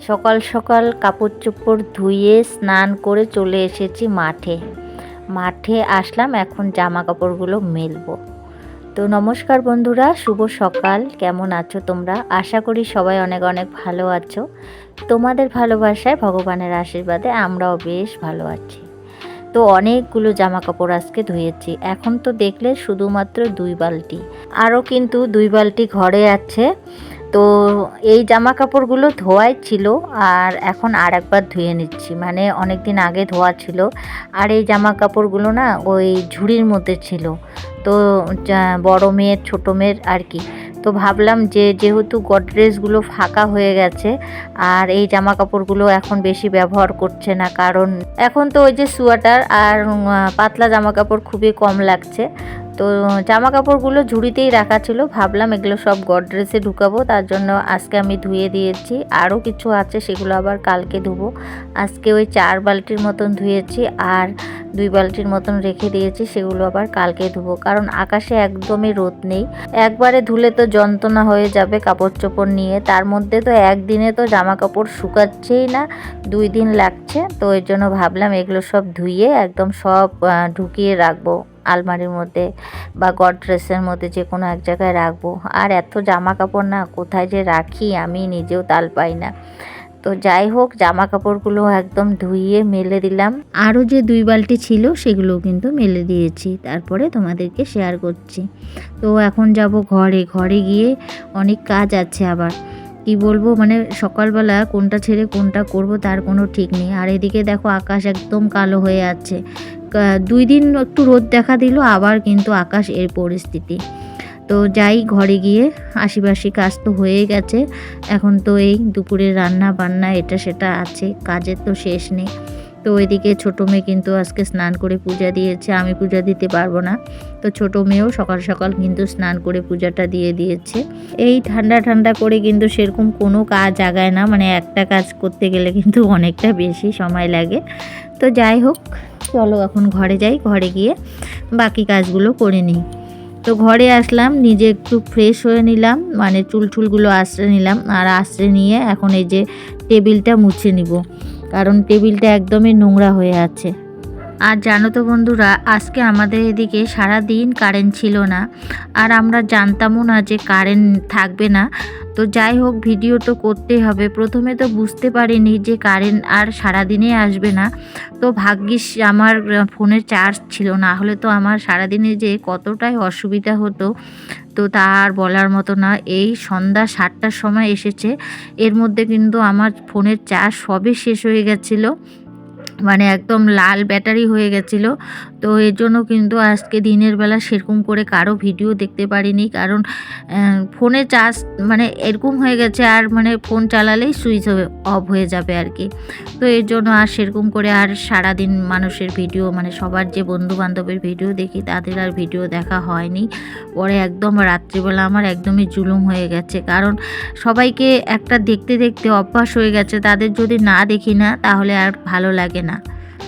সকাল সকাল কাপড় চোপড় ধুয়ে স্নান করে চলে এসেছি মাঠে আসলাম, এখন জামা কাপড়গুলো মেলবো। তো নমস্কার বন্ধুরা, শুভ সকাল। কেমন আছো তোমরা? আশা করি সবাই অনেক অনেক ভালো আছো। তোমাদের ভালোবাসায়, ভগবানের আশীর্বাদে আমরাও বেশ ভালো আছি। তো অনেকগুলো জামা কাপড় আজকে ধুয়েছি। এখন তো দেখলে শুধুমাত্র 2 বালতি, আরও কিন্তু 2 বালতি ঘরে আছে। তো এই জামা কাপড়গুলো ধোয়াই ছিল, আর এখন আর একবার ধুয়ে নিচ্ছি, মানে অনেক দিন আগে ধোয়া ছিল। আর এই জামা কাপড়গুলো না ওই ঝুড়ির মধ্যে ছিল, তো বড় মেয়ের ছোটো মেয়ের আর কি। তো ভাবলাম যেহেতু গডরেজগুলো ফাঁকা হয়ে গেছে আর এই জামা কাপড়গুলো এখন বেশি ব্যবহার করছে না, কারণ এখন তো ওই যে সোয়েটার আর পাতলা জামা কাপড় খুবই কম লাগছে। তো জামা কাপড়গুলো ঝুড়িতেই রাখা ছিল, ভাবলাম এগুলো সব গডরেজে ঢুকাবো, তার জন্য আজকে আমি ধুয়ে দিয়েছি। আরও কিছু আছে, সেগুলো আবার কালকে ধুবো। আজকে ওই 4 বালতির মতন ধুয়েছি আর 2 বালতির মতন রেখে দিয়েছি, সেগুলো আবার কালকে ধুবো, কারণ আকাশে একদমই রোদ নেই। একবারে ধুলে তো যন্ত্রণা হয়ে যাবে কাপড় চোপড় নিয়ে, তার মধ্যে তো একদিনে তো জামা কাপড় শুকাচ্ছেই না, 2 দিন লাগছে। তো এর জন্য ভাবলাম এগুলো সব ধুয়ে একদম সব ঢুকিয়ে রাখবো আলমারির মধ্যে বা গডরেজের মধ্যে, যে কোনো এক জায়গায় রাখবো। আর এত জামা কাপড় না কোথায় যে রাখি আমি নিজেও তাল পাই না। তো যাই হোক, জামা কাপড়গুলো একদম ধুইয়ে মেলে দিলাম। আরও যে 2 বালতি ছিল সেগুলোও কিন্তু মেলে দিয়েছি, তারপরে তোমাদেরকে শেয়ার করছি। তো এখন যাব ঘরে গিয়ে অনেক কাজ আছে আবার। কি বলবো, মানে সকালবেলা কোনটা ছেড়ে কোনটা করব তার কোনো ঠিক নেই। আর এদিকে দেখো আকাশ একদম কালো হয়ে আছে। 2 দিন একটু রোদ দেখা দিল, আবার কিন্তু আকাশ এর পরিস্থিতি। তো যাই, ঘরে গিয়ে আশিপাশি কাজ তো হয়ে গেছে। এখন তো এই দুপুরে রান্না বান্না এটা সেটা আছে, কাজের তো শেষ নেই। তো ওইদিকে ছোটো মেয়ে কিন্তু আজকে স্নান করে পূজা দিয়েছে, আমি পূজা দিতে পারবো না। তো ছোটো মেয়েও সকাল সকাল কিন্তু স্নান করে পূজাটা দিয়ে দিয়েছে। এই ঠান্ডা করে কিন্তু সেরকম কোনো কাজ আগায় না, মানে একটা কাজ করতে গেলে কিন্তু অনেকটা বেশি সময় লাগে। তো যাই হোক, চলো এখন ঘরে যাই, ঘরে গিয়ে বাকি কাজগুলো করে নিই। তো ঘরে আসলাম, নিজে একটু ফ্রেশ হয়ে নিলাম, মানে চুলগুলো আশ্রে নিলাম। আর আশ্রে নিয়ে এখন এই যে টেবিলটা মুছে নিব, কারণ টেবিলটা একদমই নোংরা হয়ে আছে। আর জানো তো বন্ধুরা, আজকে আমাদের এদিকে সারা দিন কারেন্ট ছিল না, আর আমরা জানতামও না যে কারেন্ট থাকবে না। তো যাই হোক, ভিডিও তো করতেই হবে। প্রথমে তো বুঝতে পারিনি যে কারেন্ট আর সারাদিনে আসবে না। তো ভাগ্যিস আমার ফোনের চার্জ ছিল, না হলে তো আমার সারাদিনে যে কতটাই অসুবিধা হতো, তো তা আর বলার মতো না। এই সন্ধ্যা 7টার সময় এসেছে, এর মধ্যে কিন্তু আমার ফোনের চার্জ সবে শেষ হয়ে গেছিলো, মানে একদম লাল ব্যাটারি হয়ে গেছিলো। তো এর জন্য কিন্তু আজকে দিনের বেলা সেরকম করে কারো ভিডিও দেখতে পারিনি, কারণ ফোনে চার্জ মানে এরকম হয়ে গেছে, আর মানে ফোন চালালেই সুইচ অফ হয়ে যাবে আর কি। তো এর জন্য আর সেরকম করে আর সারাদিন মানুষের ভিডিও, মানে সবার যে বন্ধু বান্ধবের ভিডিও দেখি তাদের আর ভিডিও দেখা হয়নি। পরে একদম রাত্রিবেলা আমার একদমই জুলুম হয়ে গেছে, কারণ সবাইকে একটা দেখতে দেখতে অভ্যাস হয়ে গেছে, তাদের যদি না দেখি না তাহলে আর ভালো লাগে না।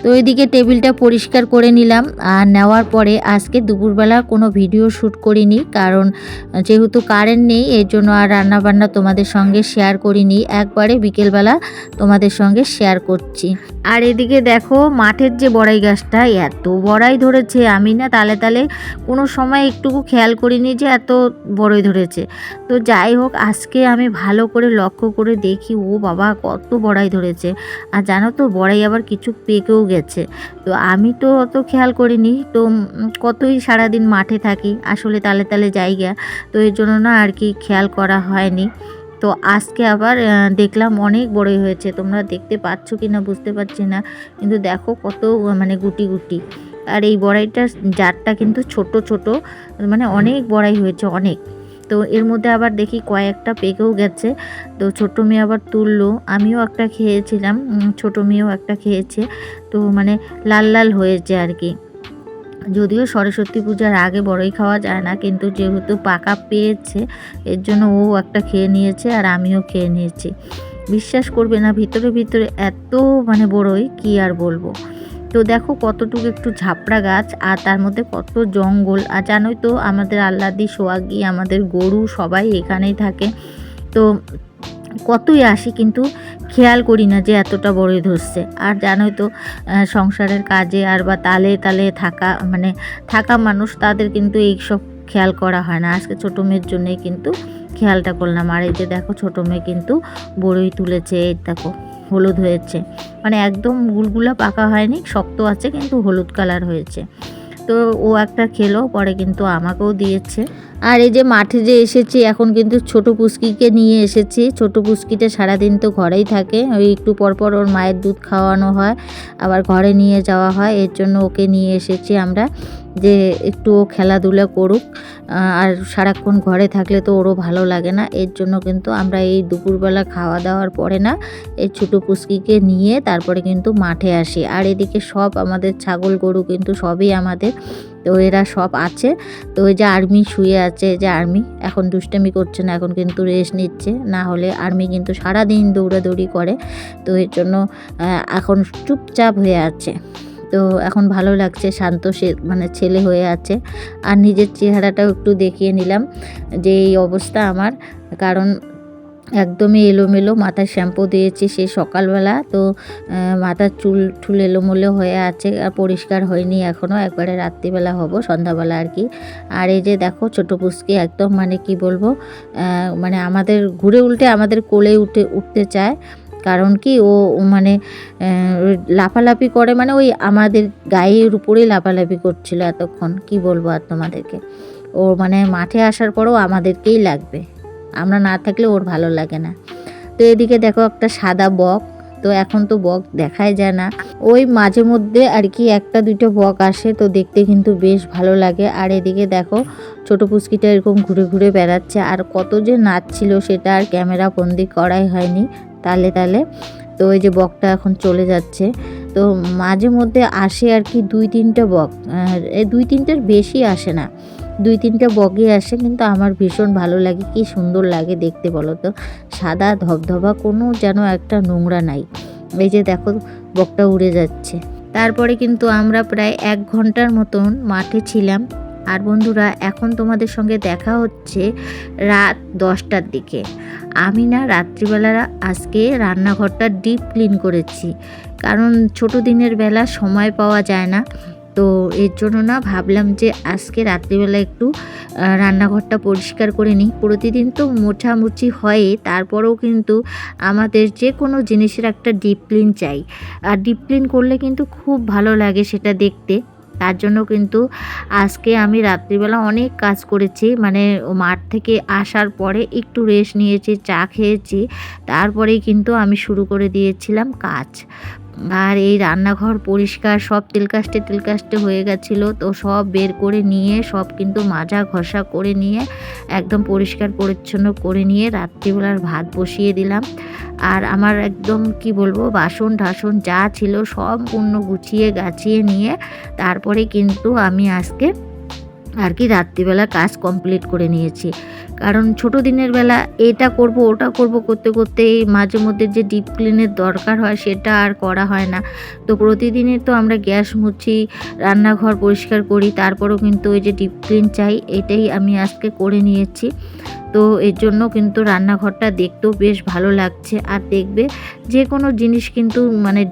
তো এদিকে টেবিলটা পরিষ্কার করে নিলাম, আর নেওয়ার পরে আজকে দুপুরবেলা কোনো ভিডিও শ্যুট করিনি, কারণ যেহেতু কারেন্ট নেই এর জন্য আর রান্নাবান্না তোমাদের সঙ্গে শেয়ার করিনি, একবারে বিকেলবেলা তোমাদের সঙ্গে শেয়ার করছি। আর এদিকে দেখো মাঠের যে বড়াই গাছটা, এত বড়াই ধরেছে, আমি না তালে কোনো সময় একটুকু খেয়াল করিনি যে এত বড়ই ধরেছে। তো যাই হোক, আজকে আমি ভালো করে লক্ষ্য করে দেখি, ও বাবা কত বড়াই ধরেছে। আর জানো তো, বড়াই আবার কিছু পেকেও গেছে। তো আমি তো অত খেয়াল করিনি, তো কতই সারাদিন মাঠে থাকি, আসলে তালে জায়গা, তো এর জন্য না আর কি খেয়াল করা হয়নি। তো আজকে আবার দেখলাম অনেক বড়ই হয়েছে, তোমরা দেখতে পাচ্ছ কি না বুঝতে পারছি না, কিন্তু দেখো কত মানে গুটি। আর এই বড়াইটার জারটা কিন্তু ছোট, মানে অনেক বড়াই হয়েছে, অনেক। তো এর মধ্যে আবার দেখি কয়েকটা পেকেও গেছে। তো ছোটো মেয়ে আবার তুললো, আমিও একটা খেয়েছিলাম, ছোটো মেয়েও একটা খেয়েছে। তো মানে লাল হয়েছে আর কি। যদিও সরস্বতী পূজার আগে বড়ই খাওয়া যায় না, কিন্তু যেহেতু পাকা পেয়েছে এর জন্য ও একটা খেয়ে নিয়েছে আর আমিও খেয়ে নিয়েছি। বিশ্বাস করবে না, ভিতরে এত মানে বড়ই কি আর বলবো। তো দেখো কতটুকু একটু ঝাপড়া গাছ, আর তার মধ্যে কত জঙ্গল। আর জানোই তো আমাদের আল্লাদি সোয়াগি, আমাদের গরু সবাই এখানেই থাকে। তো কতই আসি, কিন্তু খেয়াল করি না যে এতটা বড়ই ধরছে। আর জানোই তো সংসারের কাজে আর বা তালে তালে থাকা মানুষ, তাদের কিন্তু এইসব খেয়াল করা হয় না। আজকে ছোটো মেয়ের জন্যই কিন্তু খেয়ালটা করলাম। আর এই যে দেখো ছোটো মেয়ে কিন্তু বড়ই তুলেছে, এই দেখো হলুদ হয়েছে, একদম গুলগুলা পাকা হয়নি, শক্ত আছে কিন্তু হলুদ কালার হয়েছে। তো ও একটা খেলো, পরে কিন্তু আমাকেও দিয়েছে। আর এই যে মাঠে যে এসেছি, এখন কিন্তু ছোট পুচকিকে নিয়ে এসেছি। ছোট পুচকিটা সারাদিন তো ঘরেই থাকে, ওই একটু পরপর ওর মায়ের দুধ খাওয়ানো হয়, আবার ঘরে নিয়ে যাওয়া হয়। এর জন্য ওকে নিয়ে এসেছি আমরা, যে একটু ও খেলাধুলা করুক। আর সারাক্ষণ ঘরে থাকলে তো ওরও ভালো লাগে না। এর জন্য কিন্তু আমরা এই দুপুরবেলা খাওয়া দাওয়ার পরে না, এই ছোটো পুচকিকে নিয়ে তারপরে কিন্তু মাঠে আসি। আর এদিকে সব আমাদের ছাগল গরু কিন্তু সবই আমাদের, তো এরা সব আছে। তো ওই যে আর্মি শুয়ে আছে, যে আর্মি এখন দুষ্টামি করছে না, এখন কিন্তু রেস্ট নিচ্ছে। না হলে আর্মি কিন্তু সারাদিন দৌড়াদৌড়ি করে, তো এর জন্য এখন চুপচাপ হয়ে আছে। তো এখন ভালো লাগছে, শান্ত সে ছেলে হয়ে আছে। আর নিজের চেহারাটাও একটু দেখিয়ে নিলাম যে এই অবস্থা আমার, কারণ একদমই এলোমেলো। মাথায় শ্যাম্পু দিয়েছি সেই সকালবেলা, তো মাথার চুল এলোমেলো হয়ে আছে, আর পরিষ্কার হয়নি এখনও, একবারে রাত্রিবেলা হব, সন্ধ্যাবেলা আর কি। আর এই যে দেখো ছোটো পুচকি একদম কি বলবো, আমাদের ঘুরে উল্টে আমাদের কোলে উঠতে চায়। কারণ কি ও লাফালাফি করে, ওই আমাদের গায়ের উপরেই লাফালাফি করছিল এতক্ষণ, কি বলবো আর তোমাদেরকে। ও মাঠে আসার পরও আমাদেরকেই লাগবে, আমরা না থাকলে ওর ভালো লাগে না। তো এদিকে দেখো একটা সাদা বক, তো এখন তো বক দেখাই যায় না, ওই মাঝে মধ্যে আর কি একটা দুটো বক আসে, তো দেখতে কিন্তু বেশ ভালো লাগে। আর এদিকে দেখো ছোটো পুচকিটা এরকম ঘুরে ঘুরে বেড়াচ্ছে, আর কত যে নাচছিল সেটা আর ক্যামেরা বন্দি করাই হয়নি তালে তালে। তো ওই যে বকটা এখন চলে যাচ্ছে, তো মাঝে মধ্যে আসে আর কি 2-3টা বক, এই 2-3টার বেশি আসে না, 2-3টা বগই আসে, কিন্তু আমার ভীষণ ভালো লাগে, কি সুন্দর লাগে দেখতে বলো তো, সাদা ধবধবা, কোনো যেন একটা নোংরা নাই। এই যে দেখো বকটা উড়ে যাচ্ছে। তারপরে কিন্তু আমরা প্রায় 1 ঘন্টার মতন মাঠে ছিলাম। আর বন্ধুরা, এখন তোমাদের সঙ্গে দেখা হচ্ছে রাত 10টার দিকে। আমি না রাত্রিবেলা আজকে রান্নাঘরটা ডিপ ক্লিন করেছি, কারণ ছোটো দিনের বেলা সময় পাওয়া যায় না, তো এর জন্য না ভাবলাম যে আজকে রাত্রিবেলা একটু রান্নাঘরটা পরিষ্কার করে নিই। প্রতিদিন তো মোছামুছি হয়, তারপরেও কিন্তু আমাদের যে কোনো জিনিসের একটা ডিপ ক্লিন চাই, আর ডিপ ক্লিন করলে কিন্তু খুব ভালো লাগে সেটা দেখতে। তার জন্য কিন্তু আজকে আমি রাত্রিবেলা অনেক কাজ করেছি, মাঠ থেকে আসার পরে একটু রেস্ট নিয়েছি, চা খেয়েছি, তারপরেই কিন্তু আমি শুরু করে দিয়েছিলাম কাজ। আর এই রান্নাঘর পরিষ্কার, সব তেলকাষ্টে হয়ে গেছিলো, তো সব বের করে নিয়ে সব কিন্তু মাজা ঘষা করে নিয়ে একদম পরিষ্কার পরিচ্ছন্ন করে নিয়ে রাত্রিবেলার ভাত বসিয়ে দিলাম। আর আমার একদম কি বলবো, বাসন ঠাসন যা ছিল সম্পূর্ণ গুছিয়ে গাছিয়ে নিয়ে তারপরে কিন্তু আমি আজকে আর কি রাত্রিবেলা কাজ কমপ্লিট করে নিয়েছি। কারণ ছোটো দিনের বেলা এটা করব ওটা করব করতে করতে এই মাঝে মধ্যে যে ডিপ ক্লিনের দরকার হয় সেটা আর করা হয় না। তো প্রতিদিনই তো আমরা গ্যাস মুছি, রান্নাঘর পরিষ্কার করি, তারপরেও কিন্তু ওই যে ডিপ ক্লিন চাই, এটাই আমি আজকে করে নিয়েছি। তো এর জন্য কিন্তু রান্নাঘরটা দেখতেও বেশ ভালো লাগছে। আর দেখবে যে কোনো জিনিস কিন্তু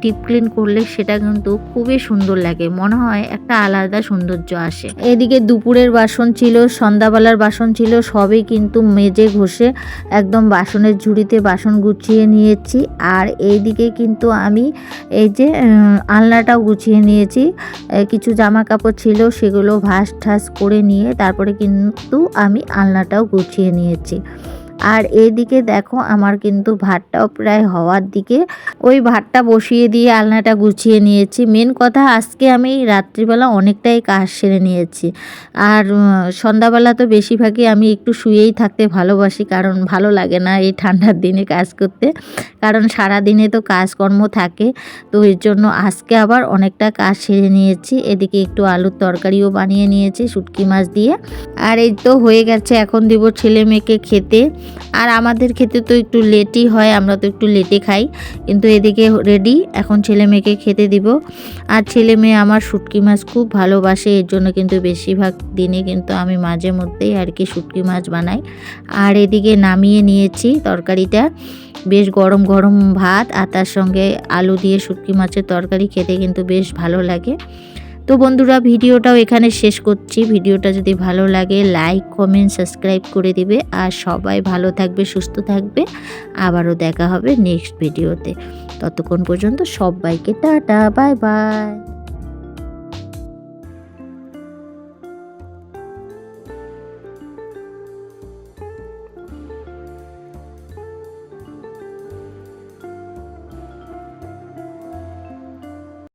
ডিপ ক্লিন করলে সেটা কিন্তু খুবই সুন্দর লাগে, মনে হয় একটা আলাদা সৌন্দর্য আসে। এদিকে দুপুরের বাসন ছিল, সন্ধ্যাবেলার বাসন ছিল, সবই কিন্তু মেজে ঘষে একদম বাসনের ঝুড়িতে বাসন গুছিয়ে নিয়েছি। আর এইদিকে কিন্তু আমি এই যে আলনাটাও গুছিয়ে নিয়েছি, কিছু জামা কাপড় ছিল সেগুলো ভাঁজ ঠাস করে নিয়ে তারপরে কিন্তু আমি আলনাটাও গুছিয়ে নিয়েছি। আর এইদিকে দেখো আমার কিন্তু ভাতটাও প্রায় হওয়ার দিকে, ওই ভাতটা বসিয়ে দিয়ে আলনাটা গুছিয়ে নিয়েছি। মেন কথা আজকে আমি রাত্রিবেলা অনেকটাই কাজ সেরে নিয়েছি। আর সন্ধ্যাবেলা তো বেশিরভাগই আমি একটু শুয়েই থাকতে ভালোবাসি, কারণ ভালো লাগে না এই ঠান্ডার দিনে কাজ করতে, কারণ সারা দিনে তো কাজকর্ম থাকে। তো এর জন্য আজকে আবার অনেকটা কাজ সেরে নিয়েছি। এদিকে একটু আলুর তরকারিও বানিয়ে নিয়েছি শুটকি মাছ দিয়ে। আর এই তো হয়ে গেছে, এখন দিব ছেলে মেয়েকে খেতে। আর আমাদের খেতে তো একটু লেটই হয়, আমরা তো একটু লেটে খাই। কিন্তু এদিকে রেডি, এখন ছেলে মেয়েকে খেতে দিব। আর ছেলে মেয়ে আমার শুটকি মাছ খুব ভালোবাসে, এর জন্য কিন্তু বেশিরভাগ দিনে কিন্তু আমি মাঝে মধ্যেই আর কি শুটকি মাছ বানাই। আর এদিকে নামিয়ে নিয়েছি তরকারিটা, বেশ গরম গরম ভাত আর তার সঙ্গে আলু দিয়ে শুটকি মাছের তরকারি খেতে কিন্তু বেশ ভালো লাগে। তো বন্ধুরা, ভিডিওটাও এখানে শেষ করছি। ভিডিওটা যদি ভালো লাগে লাইক কমেন্ট সাবস্ক্রাইব করে দিবে। আর সবাই ভালো থাকবে, সুস্থ থাকবে। আবারও দেখা হবে নেক্সট ভিডিওতে। ততক্ষণ পর্যন্ত সবাইকে টাটা, বাই বাই।